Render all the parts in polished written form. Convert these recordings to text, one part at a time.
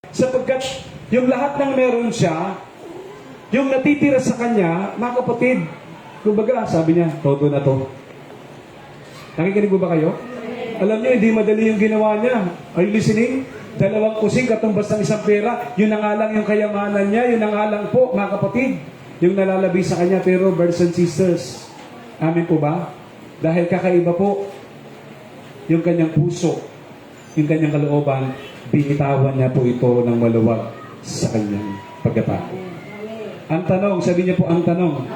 Sapagkat yung lahat ng meron siya, yung natitira sa kanya, mga kapatid, kumbaga, sabi niya, todo na to. Nakikinig mo ba kayo? Alam niyo, hindi madali yung ginawa niya. Are you listening? 2 kusing, katumbas ng isang pera, yun na nga lang yung kayamanan niya, yun na nga lang po, mga kapatid, yung nalalabi sa kanya. Pero, brothers and sisters, amin po ba? Dahil kakaiba po, yung kanyang puso, yung kanyang kalooban, binitawan niya po ito ng maluwag sa kanyang pagkatao. Ang tanong, sabi niya po ang tanong.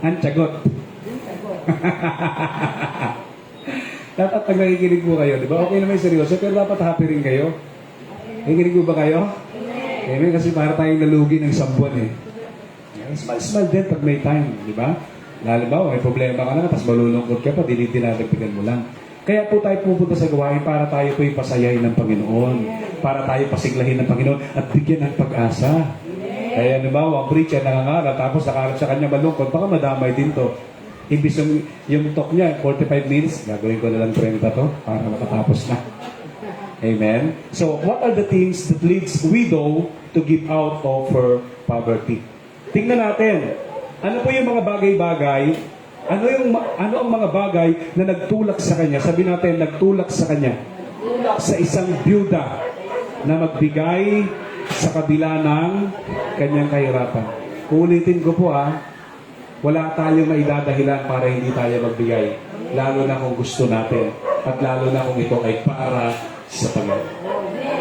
Ang tiyagot. Dapat pag nakikinig po kayo, di ba? Okay naman yung seryoso, pero dapat happy rin kayo. Nakikinig po ba kayo? Amen, kasi para tayong nalugi ng isang buwan eh. Smile din pag may time, di ba? Lalo ba, may problema ka na, tapos malulungkot ka pa, dinadagdagan mo lang. Kaya po tayo pupunta sa gawain para tayo po ipasayahin ng Panginoon. Para tayo pasiglahin ng Panginoon at bigyan ng pag-asa. Kaya halimbawa, ang preacher nangangaral, tapos nakaharap sa kanya malungkot, baka madamay din to. Ibig yung talk niya, 45 minutes, gagawin ko na lang 30 to para makatapos na. Amen? So, what are the things that leads widow to give out of her poverty? Tingnan natin, ano po yung mga bagay-bagay, ano ang mga bagay na nagtulak sa kanya? Sabi natin, nagtulak sa kanya. Sa isang byuda na magbigay sa kabila ng kanyang kahirapan. Ulitin ko po wala tayong maidadahilan para hindi tayo magbigay. Lalo na kung gusto natin. At lalo na kung ito ay para sa Panginoon.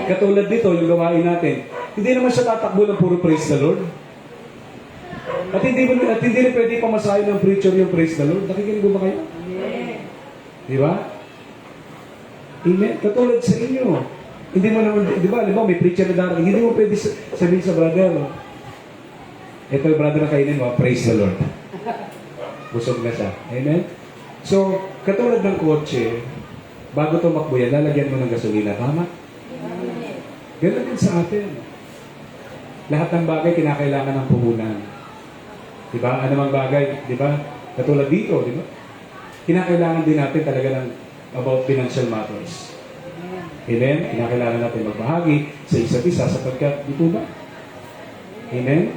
Katulad dito, yung gawain natin, hindi naman siya tatakbo ng puro praise the Lord. At hindi na pwede pamasahin ng preacher yung praise the Lord. Nakikinig ba kayo? Di ba? Amen. Katulad sa inyo. Hindi mo naman, di ba, may preacher na darating, hindi mo pwede sabihin sa brother, ito yung brother na kainin mo, praise the Lord. Busog na siya. Amen? So, katulad ng kotse, bago tumakbo yan, lalagyan mo ng gasolina. Tama? Ganun din sa atin. Lahat ng bagay kinakailangan ng puhunan. Diba? Anumang bagay, diba? Katulad dito, diba? Kinakailangan din natin talaga ng about financial matters. Amen? Kinakailangan natin magbahagi sa isa't isa sapagkat dito ba? Amen?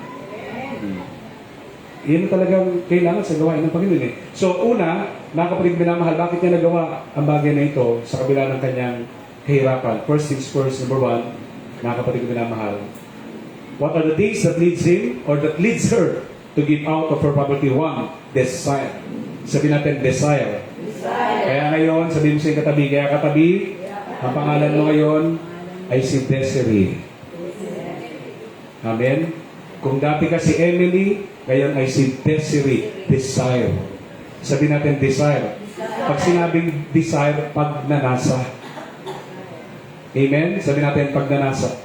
Yan talagang kailangan sa gawain ng Panginoon eh. So, una, mga kapatid minamahal, bakit niya nagawa ang bagay na ito sa kabila ng kanyang kahirapan? First things first, number one, mga kapatid minamahal, what are the things that leads him or that leads her to give out of her poverty? One, desire. Sabihin natin, desire. Kaya ngayon, sabihin mo sa katabi, kaya katabi, ang pangalan mo ngayon ay si Desiree. Amen? Kung dati ka si Emily, ngayon ay si Desiree. Desire. Sabihin natin, desire. Pag sinabing desire, pagnanasa. Amen? Sabihin natin, pagnanasa.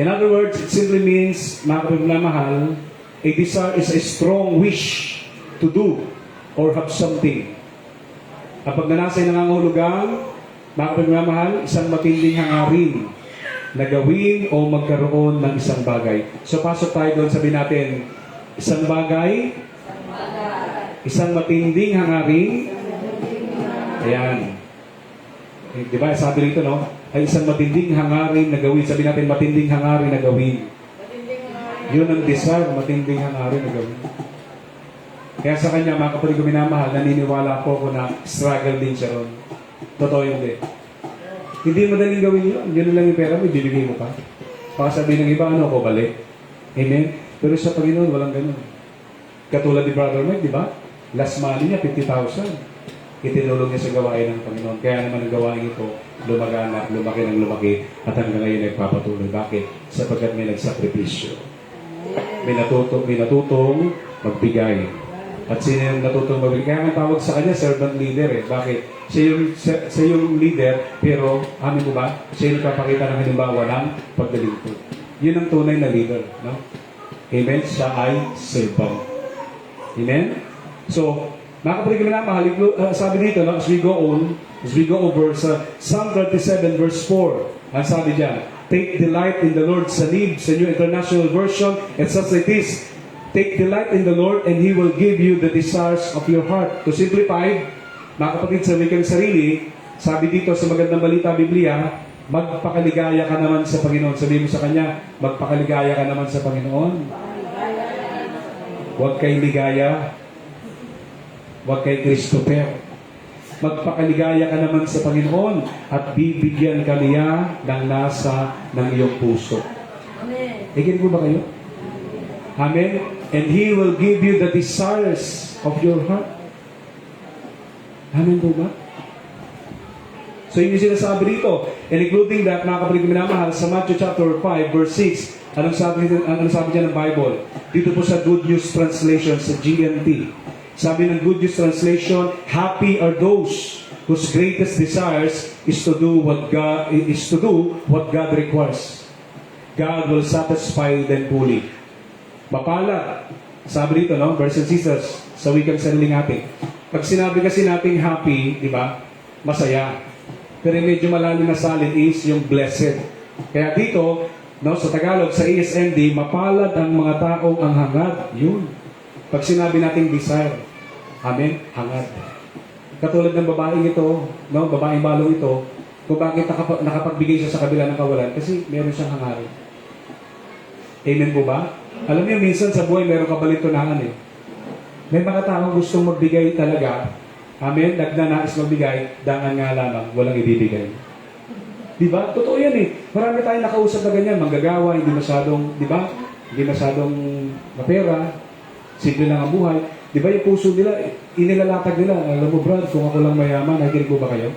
In other words, it simply means, mga kapagmamahal, a desire is a strong wish to do or have something. Kapag nanasa'y nangangahulugan, mga kapagmamahal, isang matinding hangarin na gawin o magkaroon ng isang bagay. So, pasok tayo doon, sabihin natin, isang bagay, isang matinding hangarin, ayan. Di ba? Sabi rito, no? Ay isang matinding hangarin na gawin. Sabi natin, matinding hangarin na gawin. Yun ang desire, matinding hangarin na gawin. Kaya sa kanya, mga kapatid ko minamahal, naniniwala po ako na struggle din siya ron. Totoo yun din. Hindi madaling gawin yun. Yun lang yung pera mo, ibibigay mo pa. Baka sabihin ng iba, ano ako, balik. Amen? Pero sa Panginoon, walang ganun. Katulad ni Brother Mike, di ba? Last money niya, 50,000. Itinulong niya sa gawain ng Panginoon. Kaya naman ang gawain ito, lumagana, lumaki ng lumaki, at hanggang ngayon nagpapatuloy. Bakit? Sapagkat may nagsakripisyo. May natutong magbigay. At sino yung natutong magbigay? Kaya ang tawag sa kanya, servant leader eh. Bakit? Siya yung leader, pero amin mo ba? Siya yung nagpapakita ng halimbawa ng pagdalingkod. Yun ang tunay na leader. No? Amen? Siya ay servant. Amen? So, mga kapatid ko na mahal, sabi dito, no, as we go over sa Psalm 37 verse 4, ang sabi dyan, take delight in the Lord sa New International Version, it says like this, take delight in the Lord and He will give you the desires of your heart. To simplify, mga kapatid, sa wikang sarili, sabi dito sa magandang balita Biblia, Magpakaligaya ka naman sa Panginoon. Sabihin mo sa Kanya, magpakaligaya ka naman sa Panginoon. Huwag kay ligaya. Huwag kay Christopher. Magpakaligaya ka naman sa Panginoon at bibigyan ka niya ng nasa ng iyong puso. Amen. Higit po ba kayo? Amen? And He will give you the desires of your heart. Amen po ba? So yun yung sinasabi dito. And including that, mga kapatid ko minamahal, sa Matthew chapter 5, verse 6, anong sabi dyan ng Bible? Dito po sa Good News Translation, sa GNT. Sabi ng Good News Translation, happy are those whose greatest desires is to do what God requires. God will satisfy them fully. Mapalad. Sabi dito, no? Brothers and sisters, sa wikang sariling natin. Pag sinabi kasi nating happy, di ba? Masaya. Pero medyo malalim na salin is yung blessed. Kaya dito, no, sa Tagalog, sa ESND, mapalad ang mga taong ang hangad. Yun. Pag sinabi nating desire. Amen? Hangad. Katulad ng babaeng ito, no, babaeng balong ito, kung bakit nakapagbigay siya sa kabila ng kawalan, kasi meron siyang hangarin. Amen po ba? Alam niyo, minsan sa buhay, meron kabalitunahan eh. May mga taong gustong magbigay talaga. Amen? Nagnanais magbigay, dangan nga lamang, walang ibibigay. Diba? Totoo yan eh. Marami tayong nakausap na ganyan, manggagawa, hindi masyadong, di ba? Hindi masyadong mapera, simple lang ang buhay. Di ba yung puso nila, inilalatag nila, alam mo Brad, kung ako lang mayaman, nakikinig ko ba kayo?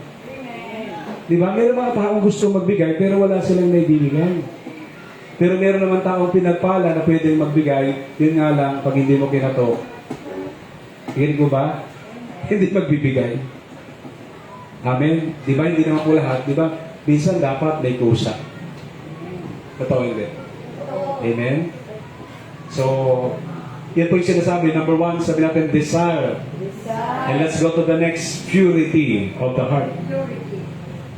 Di ba? Meron mga taong gusto magbigay, pero wala silang naibibigay. Pero meron naman taong pinagpala na pwedeng magbigay, yun nga lang, pag hindi mo kinato. Nakikinig ko ba? Hindi magbibigay. Amen? Di ba? Hindi naman po lahat. Di ba? Minsan dapat may kusa. Totoo hindi. Amen? So, yan po yung sinasabi. Number 1, sabi natin, desire. And let's go to the next, purity of the heart.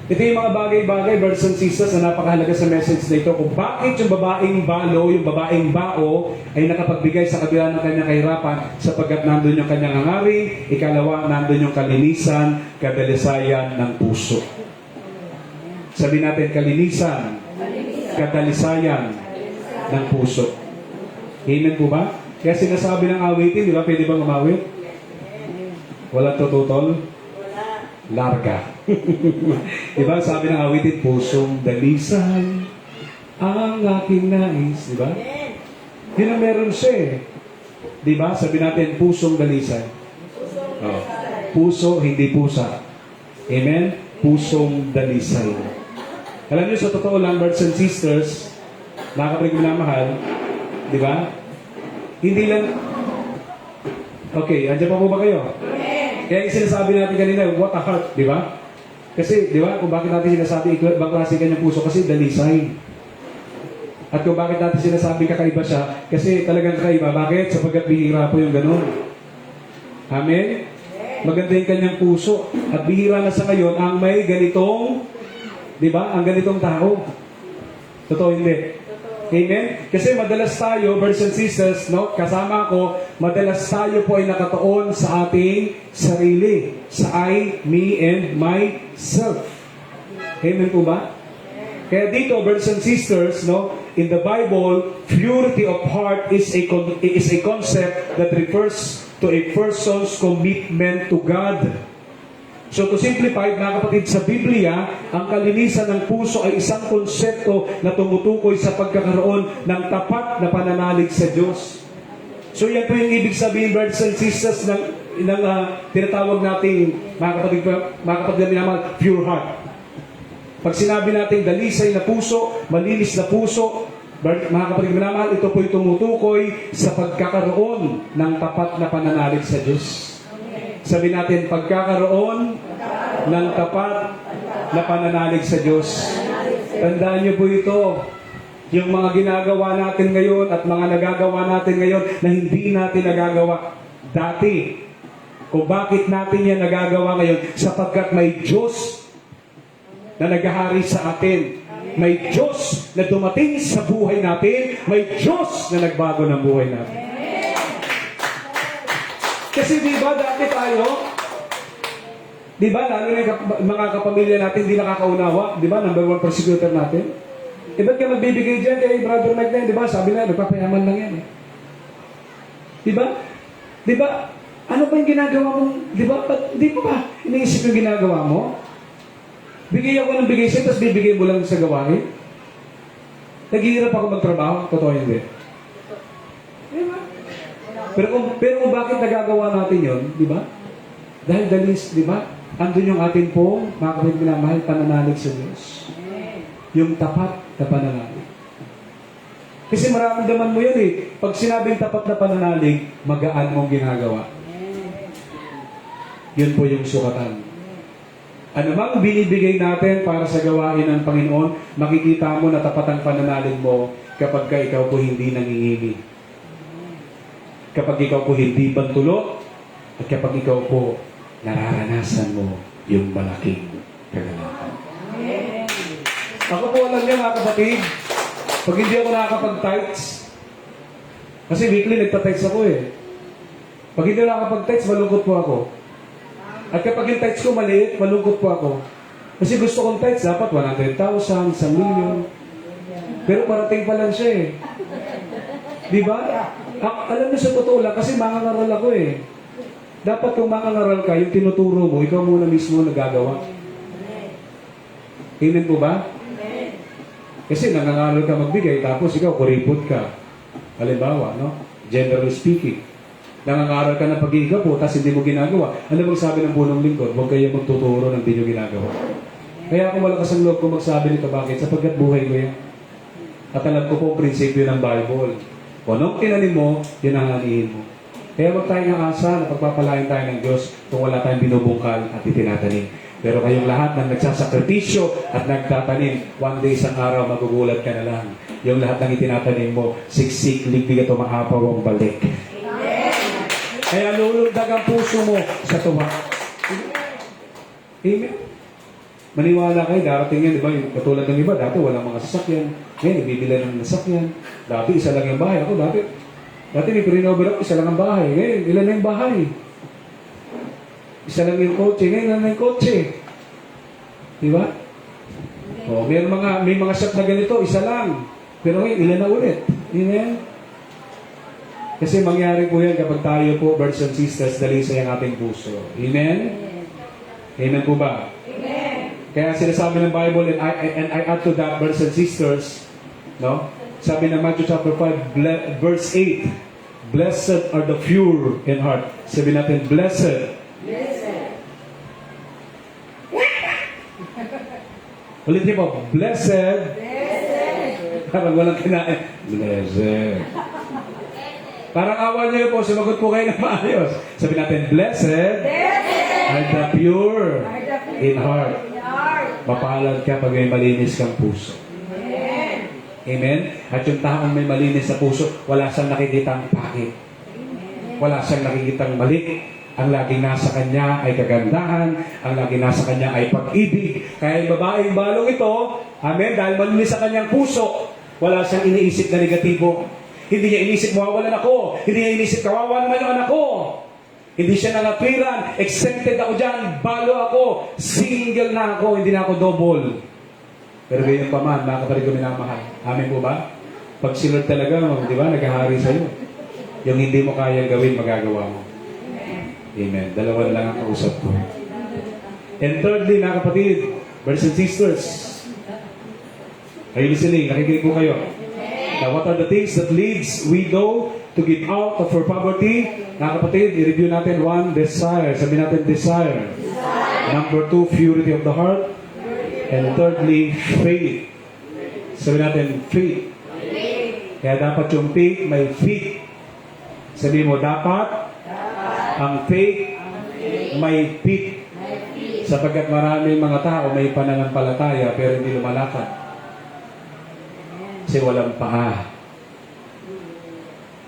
Ito yung mga bagay-bagay, brothers and sisters, na napakahalaga sa message na ito. Kung bakit yung babaeng balo, yung babaeng bao, ay nakapagbigay sa kabila ng kanyang kahirapan sapagkat nandun yung kanyang hangarin, ikalawa, nandun yung kalinisan, kadalisayan ng puso. Sabi natin, kalinisan, kadalisayan ng puso. Amen po ba? Kaya sinasabi ng awitin, di ba? Pwede bang umawit? Walang tututol? Larga. Diba? Sabi ng awitin, pusong dalisan ang aking nais. Diba? Yun ang meron siya eh. Diba? Sabi natin, pusong dalisan. Oh. Puso, hindi pusa. Amen? Pusong dalisan. Alam niyo, sa totoo lang, brothers and sisters, mga kapatid ko minamahal, diba? Hindi lang, okay, andyan pa po ba kayo? Kaya yung sinasabi natin kanina, what a heart, di ba? Kasi, di ba, kung bakit natin sinasabi, ibang klase kanyang puso, kasi dalisay. At kung bakit natin sinasabi kakaiba siya, kasi talagang kakaiba. Bakit? Sapagkat bihira po yung ganun. Amen? Maganda yung kanyang puso. At bihira na sa ngayon, ang may ganitong, di ba, ang ganitong tao. Totoo hindi? Amen? Kasi madalas tayo, brothers and sisters, no, kasama ko, madalas tayo po ay nakatuon sa ating sarili. Sa I, me, and myself. Amen po ba? Kaya dito, brothers and sisters, no, in the Bible, purity of heart is a concept that refers to a person's commitment to God. So to simplify, mga kapatid, sa Biblia, ang kalinisan ng puso ay isang konsepto na tumutukoy sa pagkakaroon ng tapat na pananalig sa Diyos. So yan po yung ibig sabihin, brothers and sisters, ng tinatawag natin, mga kapatid na minamahal, pure heart. Pag sinabi natin dalisay na puso, malinis na puso, mga kapatid na minamahal, ito po yung tumutukoy sa pagkakaroon ng tapat na pananalig sa Diyos. Sabi natin, pagkakaroon ng tapat na pananalig sa Diyos. Tandaan niyo po ito, yung mga ginagawa natin ngayon at mga nagagawa natin ngayon na hindi natin nagagawa dati. Kung bakit natin yan nagagawa ngayon? Sapagkat may Diyos na naghahari sa atin. May Diyos na dumating sa buhay natin. May Diyos na nagbago ng buhay natin. Kasi di ba dati tayo, Di ba? Lalo na yung mga kapamilya natin hindi nakakaunawa. Di ba? Number one persecutor natin. E ba't ka magbibigay dyan kay Brother Mike na yun? Di ba? Sabi na, nagpapayaman lang yan eh. Di ba? Di ba? Ano ba yung ginagawa mong, di ba? Di ba ba iniisip yung ginagawa mo? Bigay ako ng bigay sa'yo, tapos bibigay mo lang sa gawain? Naghihirap ako magtrabaho? Totoo hindi. Di ba? Pero kung bakit nagagawa natin yun, di ba? Dahil dalis, di ba? Andun yung atin pong, mga kapatid minamahal, pananalig sa Diyos. Yung tapat na pananalig. Kasi maramdaman mo yun eh. Pag sinabing tapat na pananalig, magaan mong ginagawa. Yun po yung sukatan. Ano mang binibigay natin para sa gawain ng Panginoon, makikita mo na tapat ang pananalig mo kapag ka ikaw po hindi nangingimi. Kapag ikaw po hindi bantulot, at kapag ikaw po nararanasan mo yung malaking kagalakan. Ako po alam niya mga kapatid, pag hindi ako nakakapag-tights, kasi weekly nagpa-tights ako eh. Pag hindi ako nakakapag-tights, malungkot po ako. At kapag yung tights ko maliit, malungkot po ako. Kasi gusto kong tights, dapat 100,000, 1 million. Pero parating pa lang siya eh. Di ba? Alam niyo sa totoo lang, kasi mangangaral ako eh. Dapat kung mangangaral ka, yung tinuturo mo, ikaw muna mismo nagagawa. Amen po ba? Kasi nangangaral ka magbigay, tapos ikaw kuripot ka. Halimbawa, no? Generally speaking. Nangangaral ka ng pag-iiga po, tapos hindi mo ginagawa. Ano bang sabi ng punong lingkod? Huwag kayo magtuturo ng hindi nyo ginagawa. Kaya ako malakas ang loob ko magsabi nito, bakit? Sapagkat buhay ko yan. At alam ko po ang prinsipyo ng Bible. Kung anong tinanim mo, yun ang anihin mo. Kaya wag tayong asa na pagpapalain tayo ng Diyos kung wala tayong binubungkal at itinatanim. Pero kayong lahat ng nagsasakripisyo at nagtatanim, one day isang araw magugulat ka na lang. Yung lahat ng itinatanim mo, siksik, liglig at umaapaw ang balik. Kaya lulundag ang puso mo sa tuwa. Amen. Maniwala kayo, darating yan, di ba? Yung katulad ng iba, dati walang mga sasakyan. Ngayon, ibibila ng sasakyan. Dati, isa lang yung bahay. Ako, dati may pre-novel ako, isa lang ang bahay. Ngayon, ilan na yung bahay? Isa lang yung kotse. Ngayon, ilan na yung kotse? Di ba? O, may mga shop na ganito, isa lang. Pero ngayon, ilan na ulit? Amen. Kasi mangyari po yan kapag tayo po, brothers and sisters, dalisay ang ating puso. Amen? Amen po ba? Amen. Kaya sinasabi ng Bible, and I add to that, brothers and sisters, no? Sabi ng Matthew chapter 5, verse 8, blessed are the pure in heart. Sabi natin, blessed. Blessed. Ulit niyo po, blessed. Blessed. Parang walang kinain. Blessed. Parang awan niyo po, sumagot po kayo na maayos. Sabi natin, blessed are the pure in heart. Mapalad ka pag may malinis kang puso. Amen? At yung taong may malinis sa puso, wala siyang nakikitang pakit. Wala siyang nakikitang mali. Ang laging nasa kanya ay kagandahan. Ang laging nasa kanya ay pag-ibig. Kaya yung babaeng balong ito, amen, dahil malinis sa kanyang puso, wala siyang iniisip na negatibo. Hindi niya inisip, mawawalan ako. Hindi niya inisip, kawawan naman yung anak ko. Hindi siya nangapiran. Exempted ako dyan. Balo ako. Single na ako. Hindi na ako double. Pero ganyan pa man, mga kapatid ko minamahal. Amen po ba? Pag si Lord talaga, di ba, naghahari sa'yo. Yung hindi mo kayang gawin, magagawa mo. Amen. Dalawa na lang ang kausap ko. And thirdly, mga kapatid, brothers and sisters, are you listening? Nakikinig po kayo. Now, what are the things that leads widow to give out of her poverty? Mga kapatid, i-review natin. 1, desire. Sabi natin, desire. Number 2, purity of the heart. And thirdly, faith. Sabi natin, faith. Kaya dapat yung faith, may faith. Sabi mo, dapat ang faith, may faith. Sapagkat maraming mga tao may pananampalataya pero hindi lumalakad. Kasi walang paa.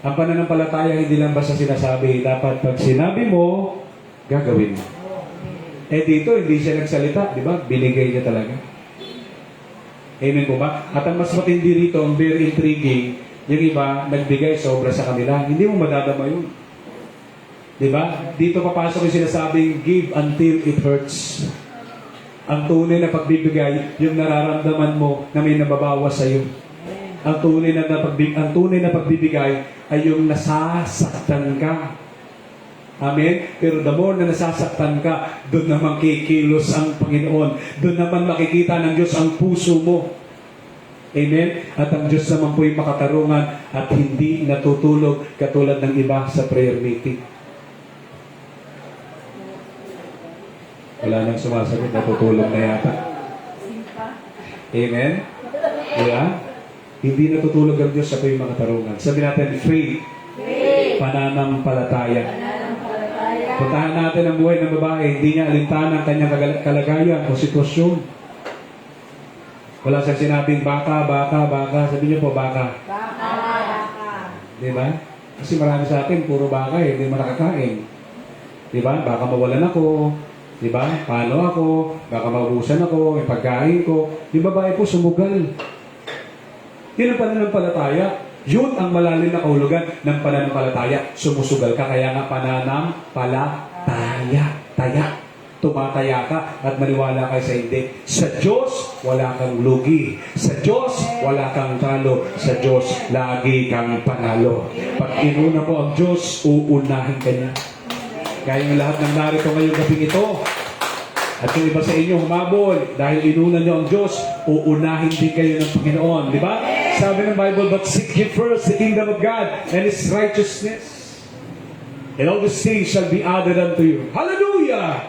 Ang pananampalataya hindi lang basta sinasabi. Dapat pag sinabi mo, gagawin mo. Eh dito, hindi siya nagsalita, di ba? Binigay niya talaga. Amen po ba? At ang mas matindi rito, ang very intriguing, yung iba, nagbigay sobra sa kanila. Hindi mo madadama yun. Diba? Dito papasok yung sinasabing, give until it hurts. Ang tunay na pagbibigay, yung nararamdaman mo na may nababawas sa iyo. Ang tunay na pagbibigay ay yung nasasaktan ka. Amen? Pero the more na nasasaktan ka, doon naman kikilos ang Panginoon. Doon naman makikita ng Diyos ang puso mo. Amen? At ang Diyos naman po yung makatarungan at hindi natutulog katulad ng iba sa prayer meeting. Wala nang sumasagot, natutulog na yata. Amen? Yeah? Hindi natutulog ang Diyos, siya po yung makatarungan. Sabi natin, faith. Pananampalataya. Puntahan natin ang buhay ng babae, hindi niya alintanan ang kanyang kalagayan o sitwasyon. Wala siyang sinabing, baka. Sabi niyo po, baka. Diba? Kasi marami sa atin, puro baka hindi mo nakakain. Diba? Baka mawalan ako. Diba? Paano ako? Baka maubusan ako, may pagkain ko. Yung babae po sumugal. Yun ang pananampalataya. Yun ang malalim na kahulugan ng pananampalataya. Sumusugal ka, kaya nga pananampalataya. Tumataya ka at maniwala ka sa hindi. Sa Diyos, wala kang lugi. Sa Diyos, wala kang talo. Sa Diyos, lagi kang panalo. Pag inuna mo ang Diyos, uunahin ka niya. Kaya yung lahat ng narito ngayong gabing ito, at yung iba sa inyo humabol, dahil inuna nyo ang Diyos, uunahin din kayo ng Panginoon. Di ba? Sabi ng Bible, but seek ye first the kingdom of God and His righteousness. And all these things shall be added unto you. Hallelujah!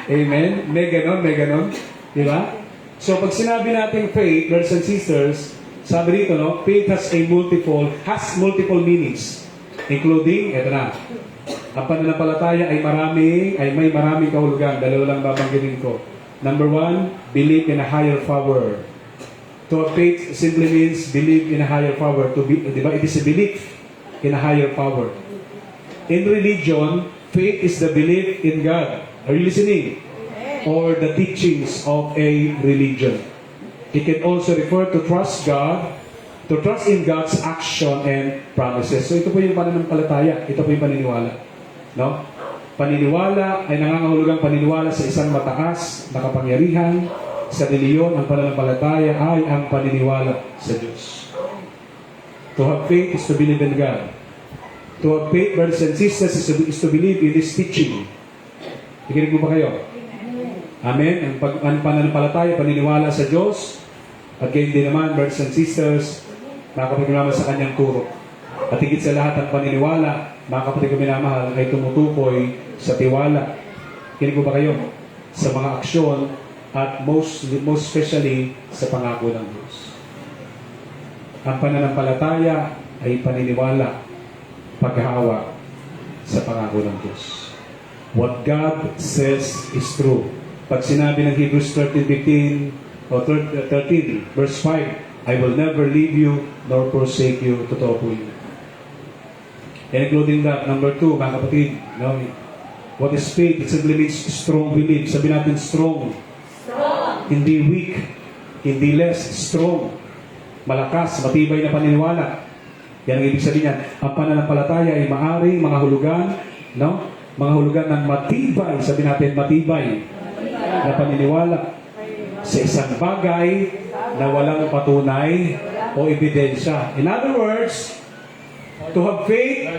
Amen? May ganon. Di ba? So, pag sinabi natin faith, brothers and sisters, sabi dito, no, faith has multiple meanings. Including, eto na, ang pananampalataya ay may maraming kahulugan. Dalawa lang babanggitin ko. Number 1, believe in a higher power. To have faith simply means believe in a higher power. Diba? It is a belief in a higher power. In religion, faith is the belief in God. Are you listening? Or the teachings of a religion. It can also refer to trust God, to trust in God's action and promises. So ito po yung pananampalataya. Ito po yung paniniwala. No? Paniniwala ay nangangahulugang paniniwala sa isang mataas na kapangyarihan. Sa reliyon, ang pananampalataya ay ang paniniwala sa Diyos. To have faith is to believe in God. To have faith, brothers and sisters, is to believe in this teaching. Ikinig mo ba kayo? Amen? Ang pananampalataya, paniniwala sa Diyos. At gayon din naman, brothers and sisters, mga kapatid naman sa kanyang turo. At higit sa lahat ang paniniwala, mga kapatid ko minamahal, ay tumutukoy sa tiwala. Kinig mo ba kayo? Sa mga aksyon at most especially sa pangako ng Diyos. Ang pananampalataya ay paniniwala, paghahawa sa pangako ng Diyos. What God says is true. Pag sinabi ng Hebrews 13:15 o 13 verse 5, I will never leave you nor forsake you. Totoo po yun. And including that, number 2, mga kapatid, no? What is faith? It simply means strong belief. Sabi natin strong. Hindi weak. Hindi less. Strong. Malakas. Matibay na paniniwala. Yan ang ibig sabihin yan. Ang pananampalataya ay maaring mga hulugan, no? Mga hulugan ng matibay. Sabi natin matibay na paniniwala sa isang bagay na walang patunay o ebidensya. In other words, to have faith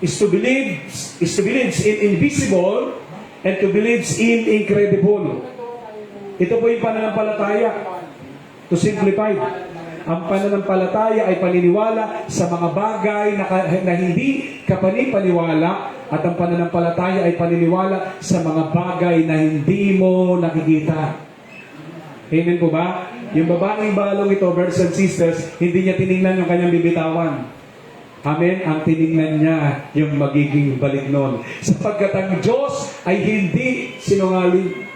is to believe in invisible and to believe in incredible. Ito po yung pananampalataya. To simplify, ang pananampalataya ay paniniwala sa mga bagay na hindi kapanipaniwala, at ang pananampalataya ay paniniwala sa mga bagay na hindi mo nakikita. Amen po ba? Yung babaeng balong ito, brothers and sisters, hindi niya tiningnan yung kanyang bibitawan. Amen? Ang tiningnan niya yung magiging balik nun. Sapagkat ang Diyos ay hindi sinungaling.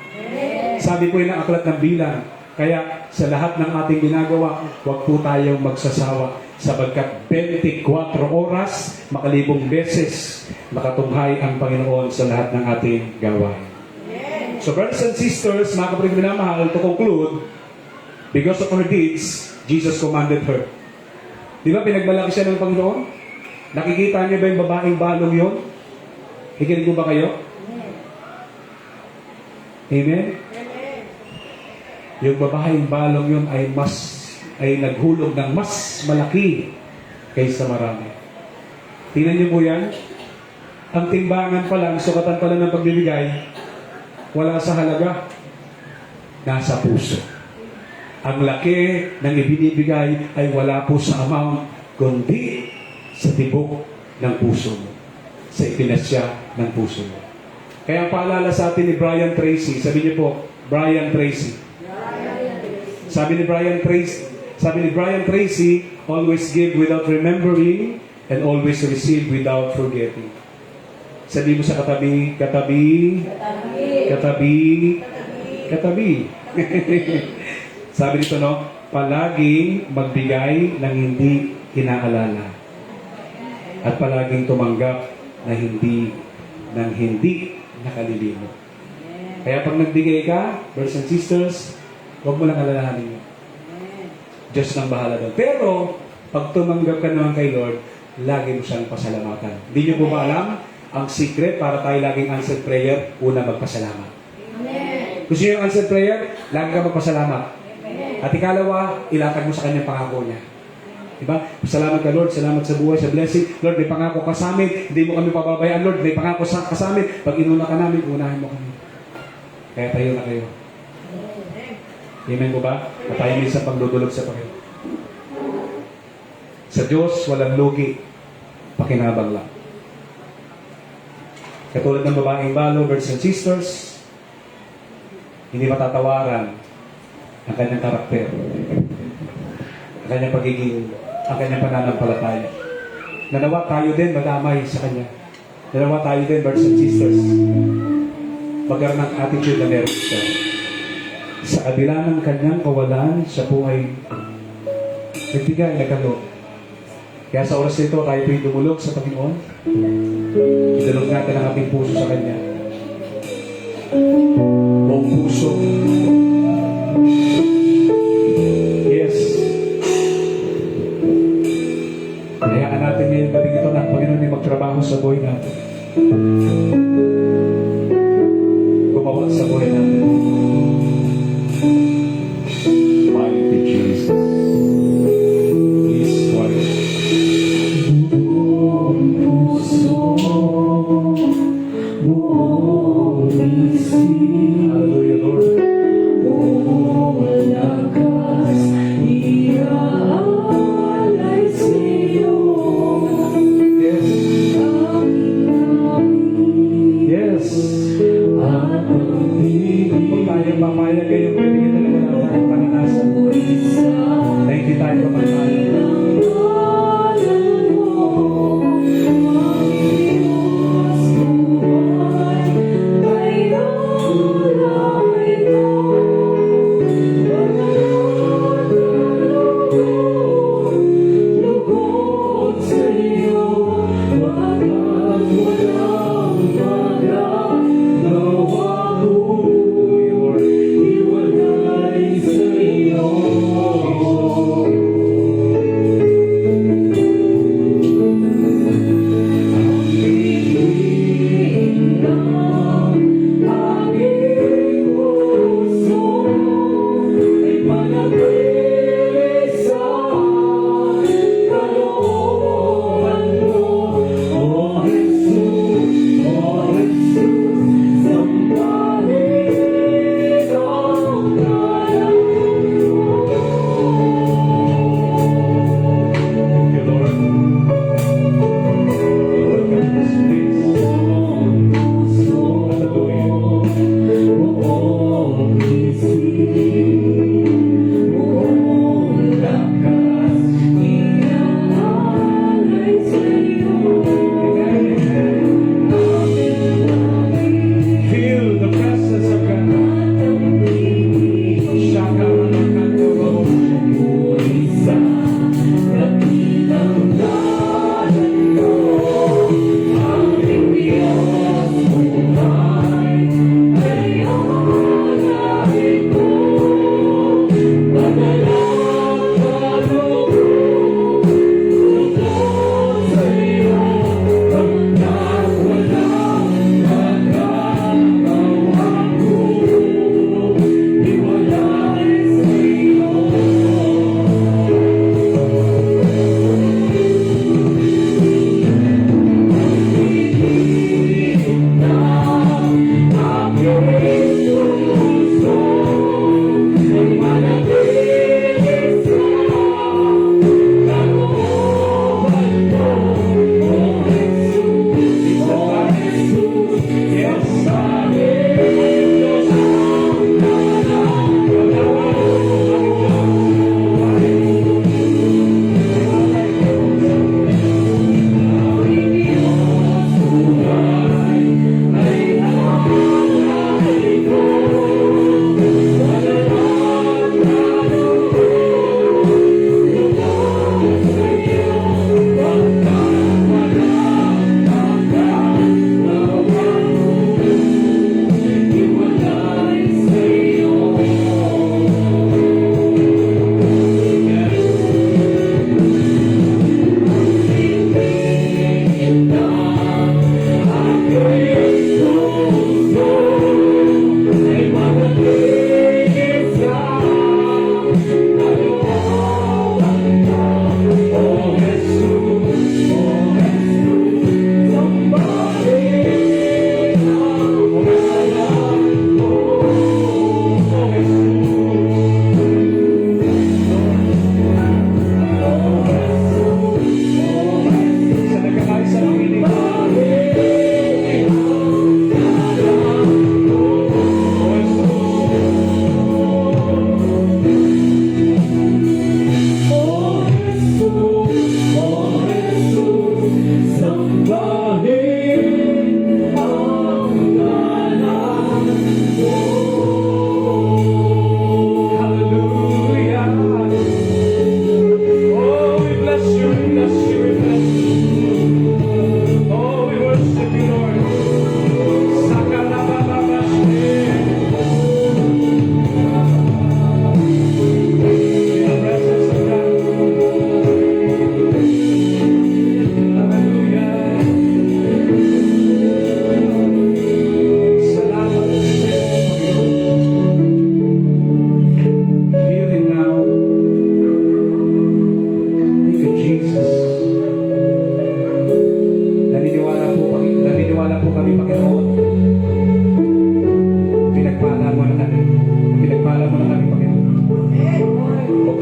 Sabi po yun ang aklat ng Bilang. Kaya sa lahat ng ating ginagawa, huwag po tayong magsasawa. Sapagkat 24 oras, makalibong beses, makatunghay ang Panginoon sa lahat ng ating gawain. So brothers and sisters, mga kapatid minamahal, to conclude, because of her deeds, Jesus commanded her. Di ba pinagmalaki siya ng Panginoon? Nakikita niyo ba yung babaeng balong yun? Hikinig mo ba kayo? Amen? Yung babaeng balong yun ay naghulog ng mas malaki kaysa marami. Tingnan niyo po yan. Ang timbangan pa lang, sukatan pa lang ng pagbibigay, wala sa halaga, nasa puso. Ang laki ng ibinibigay ay wala po sa amount, kundi sa tibok ng puso mo. Sa ipinasya ng puso mo. Kaya ang paalala sa atin ni Brian Tracy, sabi niyo po, Brian Tracy. Sabi ni Brian Tracy, always give without remembering and always receive without forgetting. Sabi mo sa katabi, sabi nito, no? Palaging magbigay ng hindi inaalala. At palaging tumanggap na hindi nakalilino. Kaya pag nagbigay ka, brothers and sisters, huwag mo lang alalahanin yun. Diyos nang bahala doon. Pero, pag tumanggap ka naman kay Lord, lagi mo siyang pasalamatan. Hindi niyo po ba alam? Ang secret para tayo laging answered prayer, una magpasalamat. Amen. Gusto niyo yung answered prayer? Lagi ka magpasalamat. At ikalawa, ilatag mo sa kanyang pangako niya. Diba? Salamat ka, Lord. Salamat sa buhay, sa blessing. Lord, may pangako ka sa amin. Hindi mo kami pababayaan, Lord. May pangako ka sa amin. Pag inuna ka namin, unahin mo kami. Kaya tayo na kayo. Amen mo ba? At tayo minsan pagdudulog sa Panginoon. Sa Diyos, walang lugi. Pakinabang lang. Katulad ng babaeng balo, brothers and sisters, hindi matatawaran ang kanyang karakter, ang kanyang pagiging, ang kanyang pananampalataya. Nanawa tayo din madamay sa kanya. Nanawa tayo din, brothers and sisters, magkaroon ng attitude na meron siya. Sa kabila ng kanyang kawalan, siya po ay nagbigay, nagkaloob. Kaya sa oras nito, tayo po'y dumulog sa Panginoon. Idulog natin ang ating puso sa Kanya. Buong puso. Yes. Hayaan natin ngayon gabi ito na ang Panginoon ay magtrabaho sa buhay natin. Gumawa sa buhay natin. Mighty Jesus. Please, quiet. Hallelujah, Lord. Yes.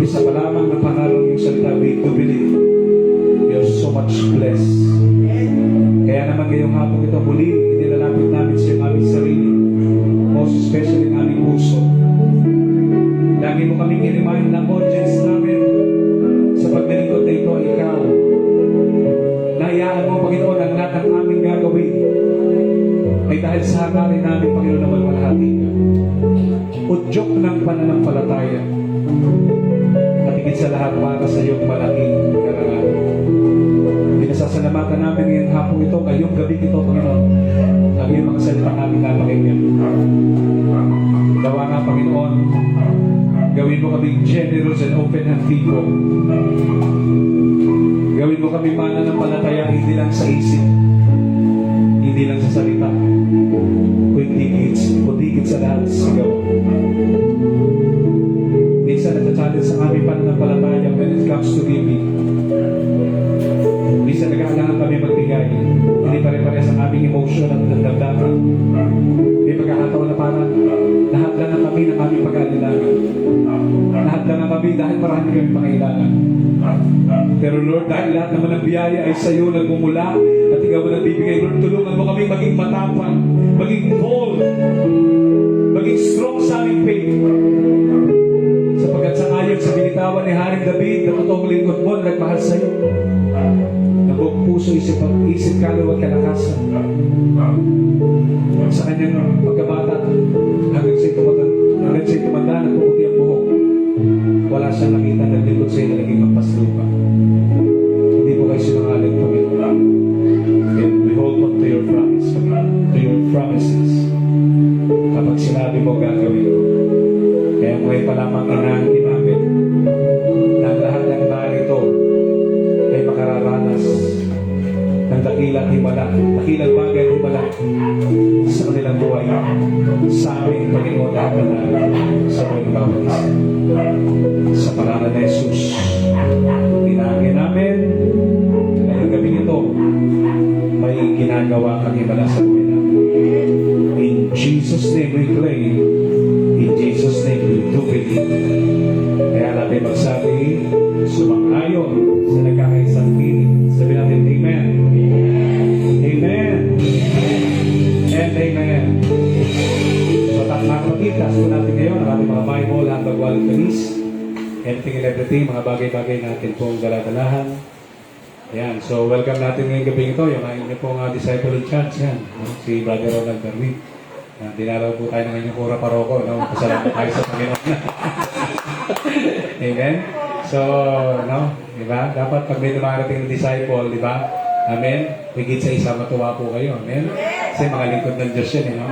umpisa pa lamang ng pangalan ng salita, we do believe you're so much blessed. Kaya naman ngayong hapon ito, muli, inilalapit namin sa iyong aming sarili, most especially ang aming puso. Lagi mo kaming i-remind ng audience namin sa paglilingkod na ito ay ikaw. Nahayaan mo, Panginoon, ang lahat ng aming gagawin ay dahil sa hangarin namin, Panginoon, na malwalhati ka. Udyok ng pananampalataya at higit sa lahat para sa iyong malaking karangalan. Pinasasalamatan namin ngayong hapon ito, ngayong gabi ito, Panginoon, ang iyong mga salita namin napakinggan. Dawa nga, Panginoon, gawin mo kaming generous and open-hand people. Gawin mo kami mananampalataya hindi lang sa isip, hindi lang sa salita, kundi higit sa lahat sa gawa. Minsan nagcha-challenge sa aming pananampalataya when it comes to giving. Minsan nag-aalangan kami magbigay. Hindi pare-pares ang aming emotion at damdaman. May pagkakataon na parang lahat lang na kami ng aming pag-aalilangan. Lahat lang na kami dahil marami kami pangailangan. Pero Lord, dahil lahat naman ng biyaya ay sa iyo nagmumula at ikaw mo nagbibigay, Lord, tulungan mo kami maging matapang, maging bold, maging strong sa aming faith. Sapagkat sa ayon sa binitawan ni Haring David na totoong lingkod mo na nagmahal sa iyo, na buong puso, isip kaluluwa at kalakasan. Sa kanyang pagkabata, hanggang sa'y tumanda, nagpuputi ang buhok. Wala siyang nakita na lingkod sa'yo na naging magpaslupa. Hindi po kayo sinungaling, Panginoon. And we hold on to your promise, to your promises. Kapag sinabi mo, gagawin ko. Kaya ngayon pa lamang inangkin namin na ang lahat ng narito ay makararanas ng dakilang himala, dakilang bagay at himala sa kanilang buhay, sa aming Panginoon at sa buhay ng bawat isa. Sa pangalan ni Jesus, inangkin namin na ngayong gabi ito may ginagawa kang himala sa buhay namin. In Jesus' name we pray. In Jesus' name we do believe. Kaya natin magsabi, sumang-ayon sa nagkakaisang piling. Sabi natin, Amen. Amen. And Amen. So, makapagkitas po natin ngayon ang ating mga Bible, handbag, wallet, panis, anything and everything, mga bagay-bagay natin pong daladalahan. Ayan. So, welcome natin ngayong gabi ito. Yung inyong pong disciple in church. Yan. Si Brother Ronald Darwin. Dinalaw po tayo ng inyong kura paroko. No? Pasalamat tayo sa Panginoon. Amen? So, no? Diba? Dapat pag may dumarating ng disciple, diba? Amen? Higit sa isa matuwa po kayo. Amen? Kasi mga lingkod ng Diyos yan, no?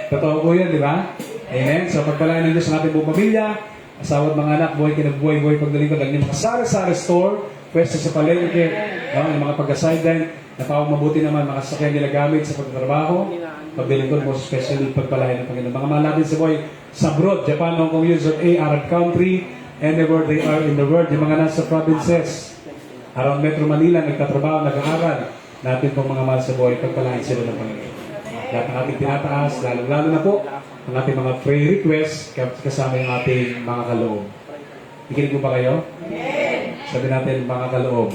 Totoo po yan, diba? Amen? So, pagpalain ng Diyos ang ating buong pamilya, asawa at mga anak, buhay kinabuhay pagdalingkod ang inyong mga sari-sari store, pwesto sa palengke, no? Yung mga pag-sideline, napawang mabuti naman mga sasakyan nila gamit sa pagtatrabaho, pagdalingkod mo, especially pagpalain ng Panginoon. Mga mahal natin sa buhay sa abroad, Japan, Hong Kong, USA, Arab country, anywhere they are in the world, yung mga nasa provinces, around Metro Manila, nagtatrabaho, nag-aaral, natin pong mga mahal sa buhay, pagpalain sila ng Panginoon. Lahat ng ating tinataas, lalo na po, ang ating mga prayer requests, kasama yung ating mga kaloob. Ikinig po ba kayo? Sabi natin, mga kaloob.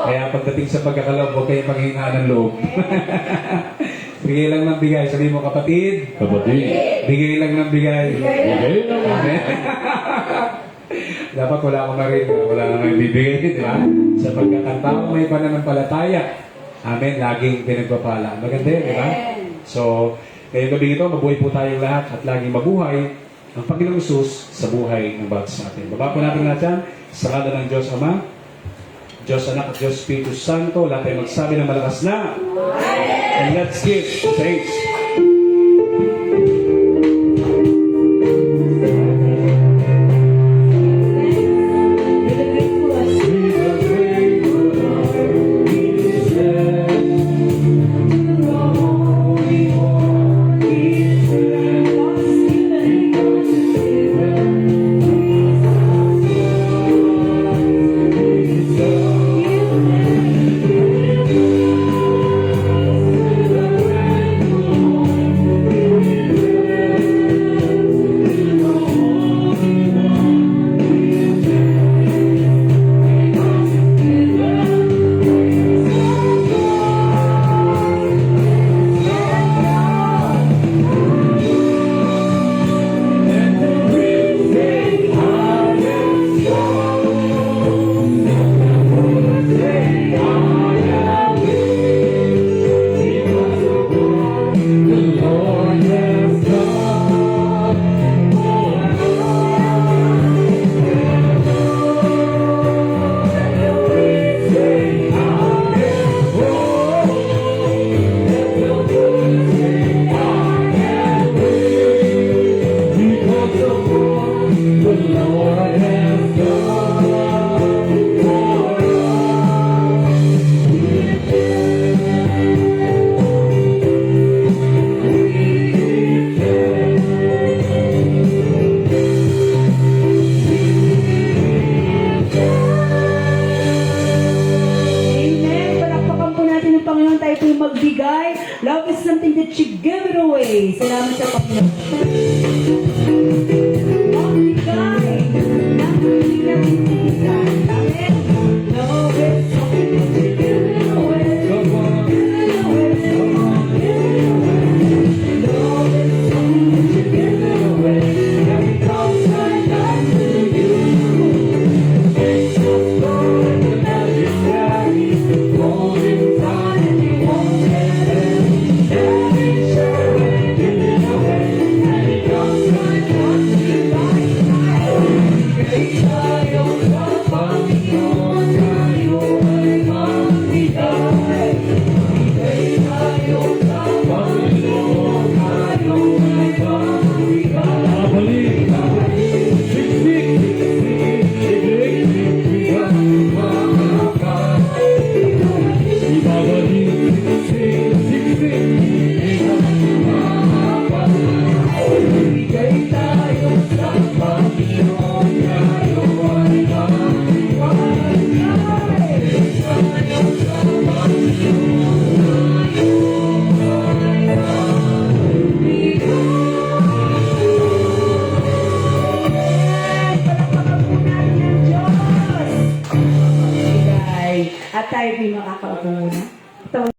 Kaya pagdating sa pagkakaloob, huwag kayong panghingaan ng loob. Bigay lang ng bigay. Sabi mo, kapatid. Bigay lang ng bigay. Amen. Dapat wala akong marin. Wala nang bibigay, di ba? Sapagkat ang taong may pananampalataya, amen, laging pinagpapala. Maganda yun, di ba? So, ngayong gabi ito, mabuhay po tayong lahat at laging mabuhay ang Panginoong Hesus sa buhay ng bawat sa atin. Baba po natin natin sa ngalan ng Diyos Ama, Diyos Anak at Diyos Espiritu Santo. Lahat ay magsabi ng malakas na. And let's give thanks. Salamat sa Panginoon. Magbigay ng pinag-ibigay. Amen. Love is something that you give away. Come on. Give away. Love is something that you give away. And it comes right back to you. It's not going to let you carry. Holding tight and you won't let it. Every share and give it away. And it comes right back to you. Bigay tayo sa Panginoon, tayo ay magbigay. Bigay tayo sa Panginoon, tayo ay magbigay. Babalik. Siksik. Ibabalik. Siksik. Bigay tayo sa Panginoon, tayo ay magbigay. Tayo sa Panginoon, tayo ay magbigay. Palakpakan po natin ang Diyos. Magbigay. At tayo ay makakaupo muna. Ito